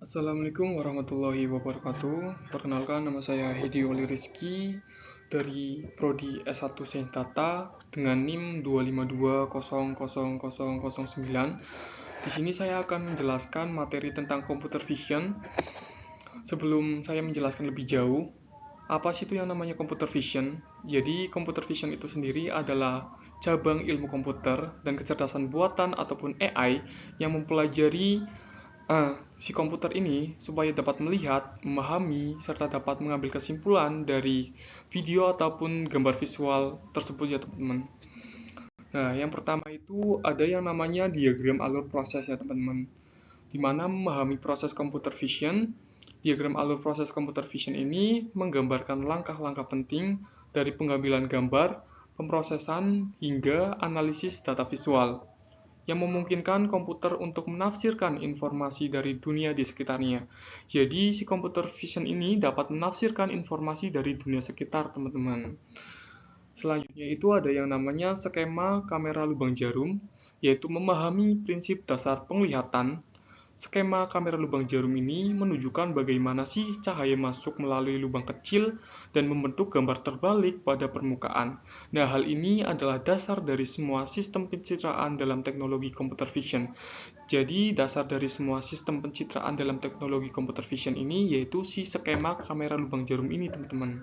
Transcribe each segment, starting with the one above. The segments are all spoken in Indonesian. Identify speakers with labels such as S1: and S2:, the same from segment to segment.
S1: Assalamualaikum warahmatullahi wabarakatuh. Perkenalkan, nama saya Hedi Wali Rizky dari Prodi S1 Sains Data dengan NIM 252000009. Di sini saya akan menjelaskan materi tentang computer vision. Sebelum saya menjelaskan lebih jauh, apa sih itu yang namanya computer vision? Jadi, computer vision itu sendiri adalah cabang ilmu komputer dan kecerdasan buatan ataupun AI yang mempelajari si komputer ini supaya dapat melihat, memahami, serta dapat mengambil kesimpulan dari video ataupun gambar visual tersebut ya teman-teman. Nah, yang pertama itu ada yang namanya diagram alur proses ya teman-teman. Di mana memahami proses computer vision, diagram alur proses computer vision ini menggambarkan langkah-langkah penting dari pengambilan gambar, pemrosesan, hingga analisis data visual yang memungkinkan komputer untuk menafsirkan informasi dari dunia di sekitarnya. Jadi, si computer vision ini dapat menafsirkan informasi dari dunia sekitar, teman-teman. Selanjutnya itu ada yang namanya skema kamera lubang jarum, yaitu memahami prinsip dasar penglihatan. Skema kamera lubang jarum ini menunjukkan bagaimana sih cahaya masuk melalui lubang kecil dan membentuk gambar terbalik pada permukaan. Nah, hal ini adalah dasar dari semua sistem pencitraan dalam teknologi computer vision. Jadi, dasar dari semua sistem pencitraan dalam teknologi computer vision ini yaitu si skema kamera lubang jarum ini, teman-teman.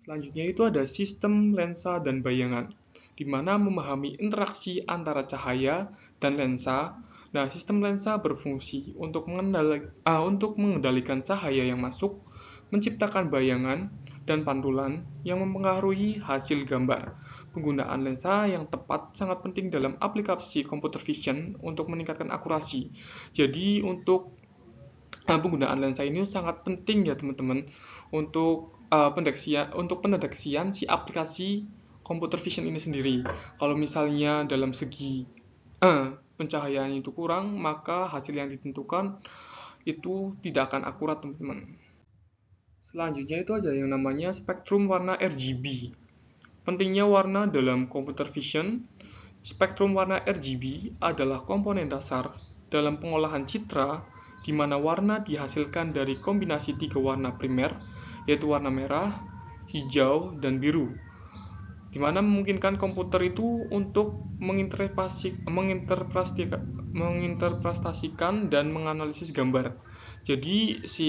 S1: Selanjutnya itu ada sistem lensa dan bayangan, di mana memahami interaksi antara cahaya dan lensa. Nah, sistem lensa berfungsi untuk mengendalikan cahaya yang masuk, menciptakan bayangan dan pantulan yang mempengaruhi hasil gambar. Penggunaan lensa yang tepat sangat penting dalam aplikasi computer vision untuk meningkatkan akurasi. Jadi, untuk penggunaan lensa ini sangat penting ya teman-teman untuk pendeteksian si aplikasi computer vision ini sendiri. Kalau misalnya dalam segi pencahayaan itu kurang, maka hasil yang ditentukan itu tidak akan akurat, teman-teman. Selanjutnya itu ada yang namanya spektrum warna RGB. Pentingnya warna dalam computer vision. Spektrum warna RGB adalah komponen dasar dalam pengolahan citra, di mana warna dihasilkan dari kombinasi tiga warna primer, yaitu warna merah, hijau, dan biru, di mana memungkinkan komputer itu untuk menginterpretasikan dan menganalisis gambar. Jadi si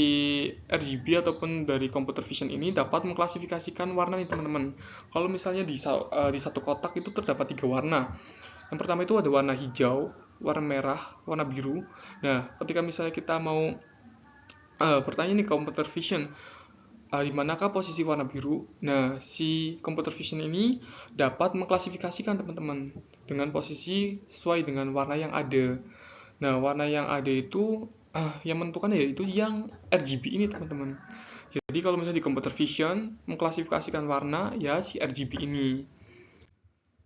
S1: RGB ataupun dari computer vision ini dapat mengklasifikasikan warna nih teman-teman. Kalau misalnya di satu kotak itu terdapat tiga warna. Yang pertama itu ada warna hijau, warna merah, warna biru. Nah, ketika misalnya kita mau bertanya nih computer vision, di manakah posisi warna biru? Nah, si computer vision ini dapat mengklasifikasikan teman-teman dengan posisi sesuai dengan warna yang ada. Nah, warna yang ada itu yang menentukan yaitu yang RGB ini teman-teman. Jadi kalau misalnya di computer vision mengklasifikasikan warna ya si RGB ini.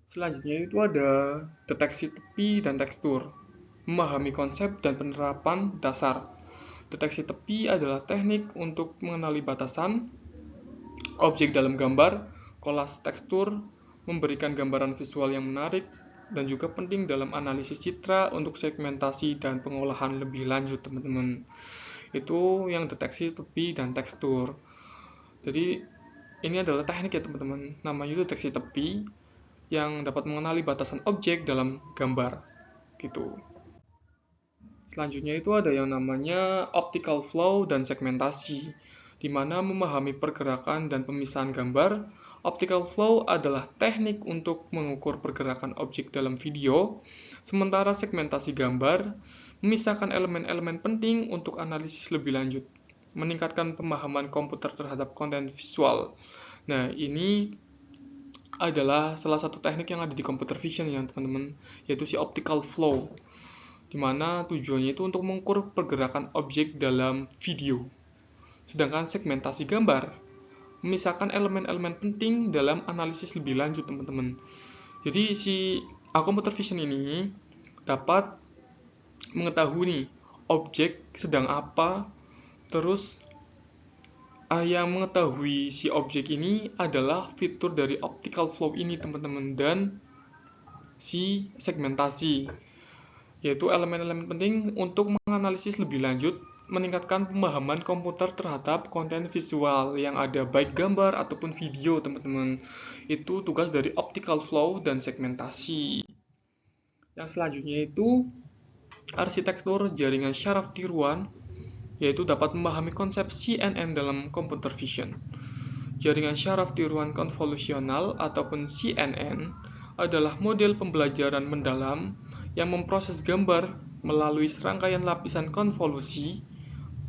S1: Selanjutnya itu ada deteksi tepi dan tekstur. Memahami konsep dan penerapan dasar. Deteksi tepi adalah teknik untuk mengenali batasan objek dalam gambar, kolase tekstur, memberikan gambaran visual yang menarik, dan juga penting dalam analisis citra untuk segmentasi dan pengolahan lebih lanjut, teman-teman. Itu yang deteksi tepi dan tekstur. Jadi, ini adalah teknik ya, teman-teman. Namanya deteksi tepi yang dapat mengenali batasan objek dalam gambar. Gitu. Selanjutnya itu ada yang namanya optical flow dan segmentasi, di mana memahami pergerakan dan pemisahan gambar. Optical flow adalah teknik untuk mengukur pergerakan objek dalam video, sementara segmentasi gambar memisahkan elemen-elemen penting untuk analisis lebih lanjut, meningkatkan pemahaman komputer terhadap konten visual. Nah, ini adalah salah satu teknik yang ada di computer vision ya teman-teman, yaitu si optical flow, di mana tujuannya itu untuk mengukur pergerakan objek dalam video. Sedangkan segmentasi gambar memisahkan elemen-elemen penting dalam analisis lebih lanjut, teman-teman. Jadi si computer vision ini dapat mengetahui nih objek sedang apa, terus yang mengetahui si objek ini adalah fitur dari optical flow ini, teman-teman, dan si segmentasi, yaitu elemen-elemen penting untuk menganalisis lebih lanjut, meningkatkan pemahaman komputer terhadap konten visual yang ada, baik gambar ataupun video, teman-teman. Itu tugas dari optical flow dan segmentasi. Yang selanjutnya itu arsitektur jaringan syaraf tiruan, yaitu dapat memahami konsep CNN dalam computer vision. Jaringan syaraf tiruan konvolusional ataupun CNN adalah model pembelajaran mendalam yang memproses gambar melalui serangkaian lapisan konvolusi,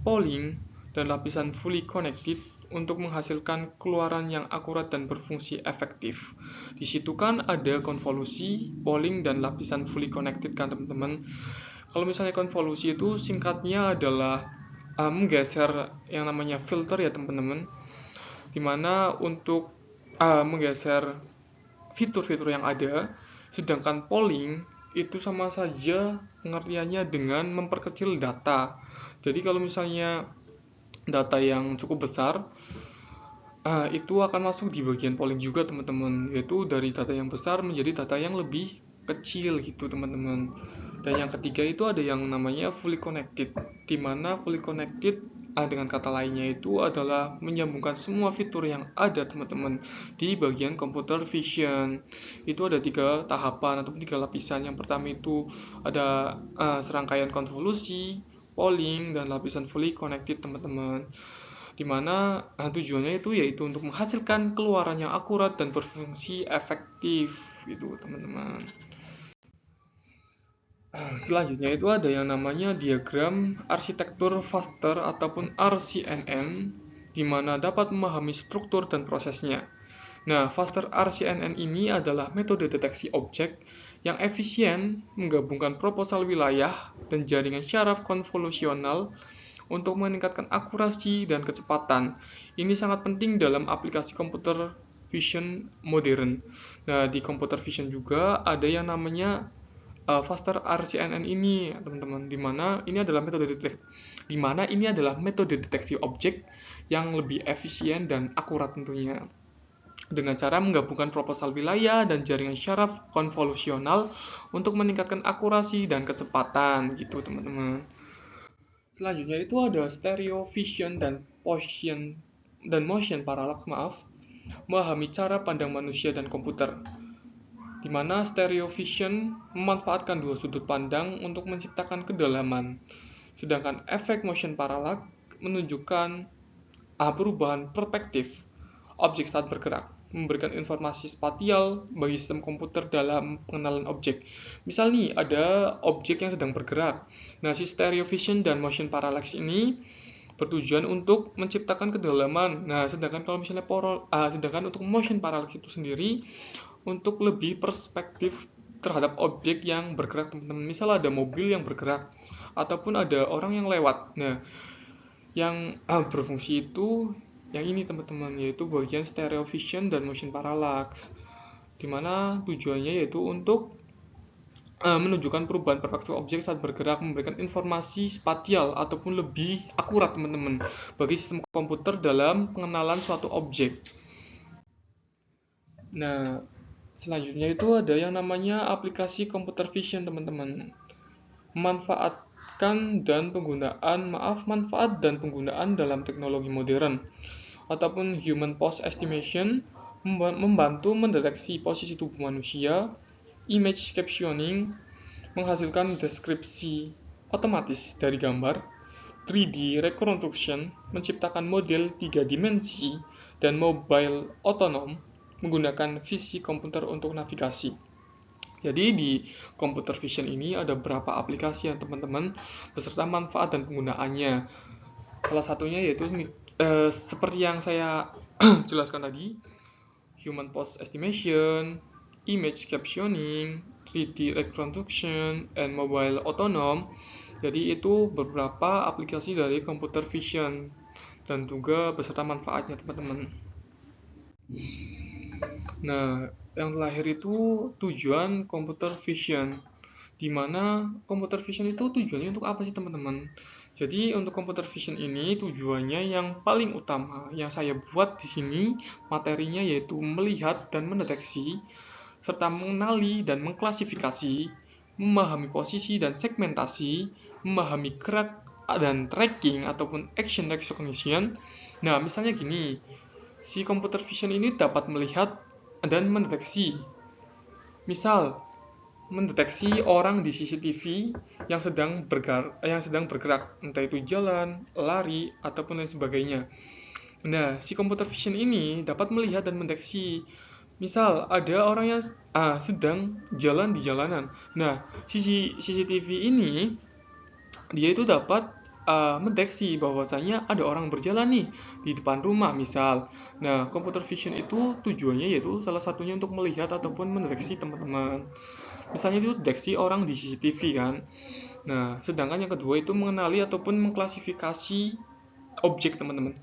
S1: polling, dan lapisan fully connected untuk menghasilkan keluaran yang akurat dan berfungsi efektif. Di situ kan ada konvolusi, polling, dan lapisan fully connected kan teman-teman. Kalau misalnya konvolusi itu singkatnya adalah menggeser yang namanya filter ya teman-teman, dimana untuk menggeser fitur-fitur yang ada, sedangkan polling itu sama saja pengertiannya dengan memperkecil data. Jadi kalau misalnya data yang cukup besar, itu akan masuk di bagian polling juga teman-teman, yaitu dari data yang besar menjadi data yang lebih kecil gitu teman-teman. Dan yang ketiga itu ada yang namanya fully connected, di mana fully connected dengan kata lainnya itu adalah menyambungkan semua fitur yang ada teman-teman di bagian computer vision. Itu ada 3 tahapan atau 3 lapisan. Yang pertama itu ada serangkaian konvolusi, polling, dan lapisan fully connected teman-teman, dimana tujuannya itu yaitu untuk menghasilkan keluaran yang akurat dan berfungsi efektif gitu teman-teman. Selanjutnya itu ada yang namanya diagram arsitektur Faster ataupun RCNN, di mana dapat memahami struktur dan prosesnya. Nah, Faster RCNN ini adalah metode deteksi objek yang efisien menggabungkan proposal wilayah dan jaringan syaraf konvolusional untuk meningkatkan akurasi dan kecepatan. Ini sangat penting dalam aplikasi komputer vision modern. Nah, di computer vision juga ada yang namanya Faster RCNN ini, teman-teman, di mana ini adalah metode deteksi objek yang lebih efisien dan akurat tentunya, dengan cara menggabungkan proposal wilayah dan jaringan syaraf konvolusional untuk meningkatkan akurasi dan kecepatan gitu teman-teman. Selanjutnya itu ada stereo vision dan motion parallax, memahami cara pandang manusia dan komputer, di mana stereo vision memanfaatkan 2 sudut pandang untuk menciptakan kedalaman, sedangkan efek motion parallax menunjukkan perubahan perspektif objek saat bergerak, memberikan informasi spatial bagi sistem komputer dalam pengenalan objek. Misal nih, ada objek yang sedang bergerak. Nah, si stereo vision dan motion parallax ini bertujuan untuk menciptakan kedalaman. Nah, sedangkan kalau misalnya sedangkan untuk motion parallax itu sendiri untuk lebih perspektif terhadap objek yang bergerak, teman-teman. Misal ada mobil yang bergerak ataupun ada orang yang lewat. Nah, yang berfungsi itu yang ini teman-teman, yaitu bagian stereo vision dan motion parallax, dimana tujuannya yaitu untuk menunjukkan perubahan perspektif objek saat bergerak, memberikan informasi spatial ataupun lebih akurat teman-teman bagi sistem komputer dalam pengenalan suatu objek. Nah, selanjutnya itu ada yang namanya aplikasi computer vision teman-teman, manfaat dan penggunaan dalam teknologi modern ataupun human pose estimation, membantu mendeteksi posisi tubuh manusia, image captioning, menghasilkan deskripsi otomatis dari gambar, 3D reconstruction, menciptakan model 3 dimensi, dan mobile otonom menggunakan visi komputer untuk navigasi. Jadi di computer vision ini ada beberapa aplikasi yang teman-teman beserta manfaat dan penggunaannya. Salah satunya yaitu seperti yang saya jelaskan tadi, human pose estimation, image captioning, 3D reconstruction, and mobile autonom. Jadi itu beberapa aplikasi dari computer vision dan juga beserta manfaatnya teman-teman. Nah, yang terakhir itu tujuan computer vision, di mana computer vision itu tujuannya untuk apa sih teman-teman? Jadi untuk computer vision ini tujuannya yang paling utama yang saya buat di sini materinya yaitu melihat dan mendeteksi serta mengenali dan mengklasifikasi memahami posisi dan segmentasi, memahami gerak dan tracking ataupun action recognition. Nah, misalnya gini, si computer vision ini dapat melihat dan mendeteksi. Misal, mendeteksi orang di CCTV yang sedang bergerak, entah itu jalan, lari, ataupun lain sebagainya. Nah, si computer vision ini dapat melihat dan mendeteksi. Misal, ada orang yang sedang jalan di jalanan. Nah, CCTV ini dia itu dapat mendeteksi bahwasanya ada orang berjalan nih di depan rumah misal. Nah, computer vision itu tujuannya yaitu salah satunya untuk melihat ataupun mendeteksi teman-teman. Misalnya itu deteksi orang di CCTV kan. Nah, sedangkan yang kedua itu mengenali ataupun mengklasifikasi objek teman-teman.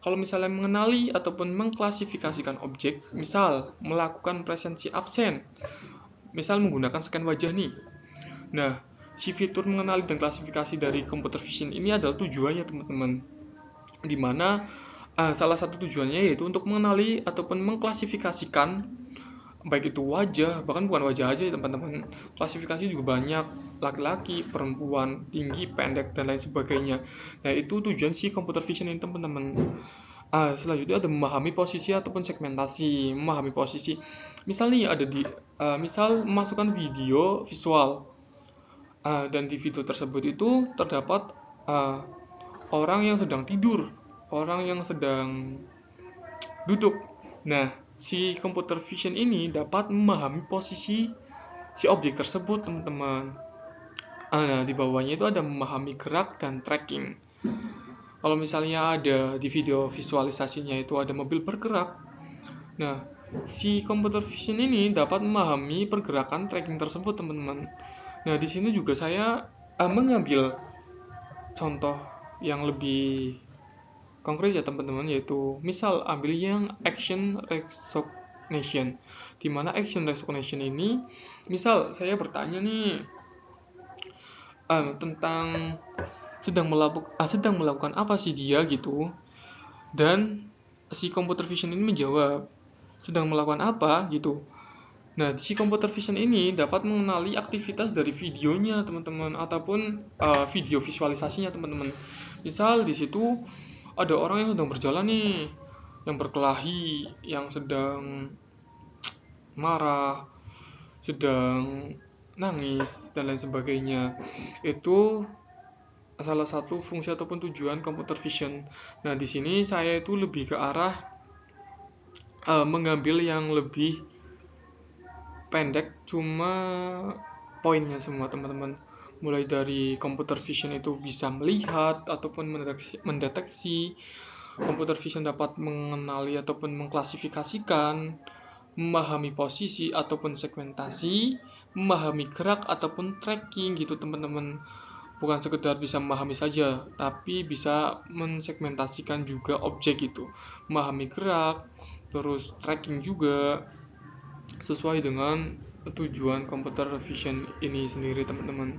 S1: Kalau misalnya mengenali ataupun mengklasifikasikan objek, misal melakukan presensi absen, misal menggunakan scan wajah nih. Nah, si fitur mengenali dan klasifikasi dari computer vision ini adalah tujuannya teman-teman, dimana salah satu tujuannya yaitu untuk mengenali ataupun mengklasifikasikan baik itu wajah, bahkan bukan wajah aja ya teman-teman, klasifikasi juga banyak, laki-laki, perempuan, tinggi, pendek, dan lain sebagainya. Nah, itu tujuan si computer vision ini teman-teman. Selanjutnya ada memahami posisi ataupun segmentasi. Memahami posisi, misal nih ada misal memasukkan video visual, dan di video tersebut itu terdapat orang yang sedang tidur, orang yang sedang duduk. Nah, si computer vision ini dapat memahami posisi si objek tersebut, teman-teman. Nah, di bawahnya itu ada memahami gerak dan tracking. Kalau misalnya ada di video visualisasinya itu ada mobil bergerak, nah, si computer vision ini dapat memahami pergerakan tracking tersebut, teman-teman. Nah, di sini juga saya mengambil contoh yang lebih konkret ya teman-teman, yaitu misal ambil yang action recognition, di mana action recognition ini misal saya bertanya nih tentang sedang melakukan apa sih dia gitu, dan si computer vision ini menjawab sedang melakukan apa gitu. Nah, si computer vision ini dapat mengenali aktivitas dari videonya teman-teman ataupun video visualisasinya teman-teman. Misal di situ ada orang yang sedang berjalan nih, yang berkelahi, yang sedang marah, sedang nangis, dan lain sebagainya. Itu salah satu fungsi ataupun tujuan computer vision. Nah, di sini saya itu lebih ke arah mengambil yang lebih pendek, cuma poinnya semua teman-teman. Mulai dari computer vision itu bisa melihat ataupun mendeteksi, computer vision dapat mengenali ataupun mengklasifikasikan, memahami posisi ataupun segmentasi, memahami gerak ataupun tracking gitu teman-teman. Bukan sekedar bisa memahami saja, tapi bisa mensegmentasikan juga objek gitu, memahami gerak, terus tracking juga, sesuai dengan tujuan computer vision ini sendiri teman-teman.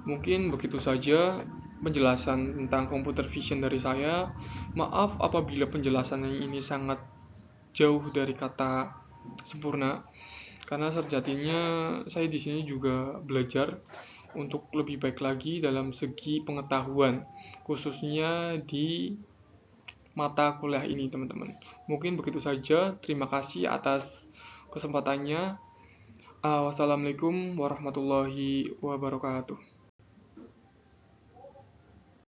S1: Mungkin begitu saja penjelasan tentang computer vision dari saya. Maaf apabila penjelasan ini sangat jauh dari kata sempurna, karena sejatinya saya di sini juga belajar untuk lebih baik lagi dalam segi pengetahuan, khususnya di mata kuliah ini teman-teman. Mungkin begitu saja, terima kasih atas kesempatannya. Wassalamualaikum warahmatullahi wabarakatuh.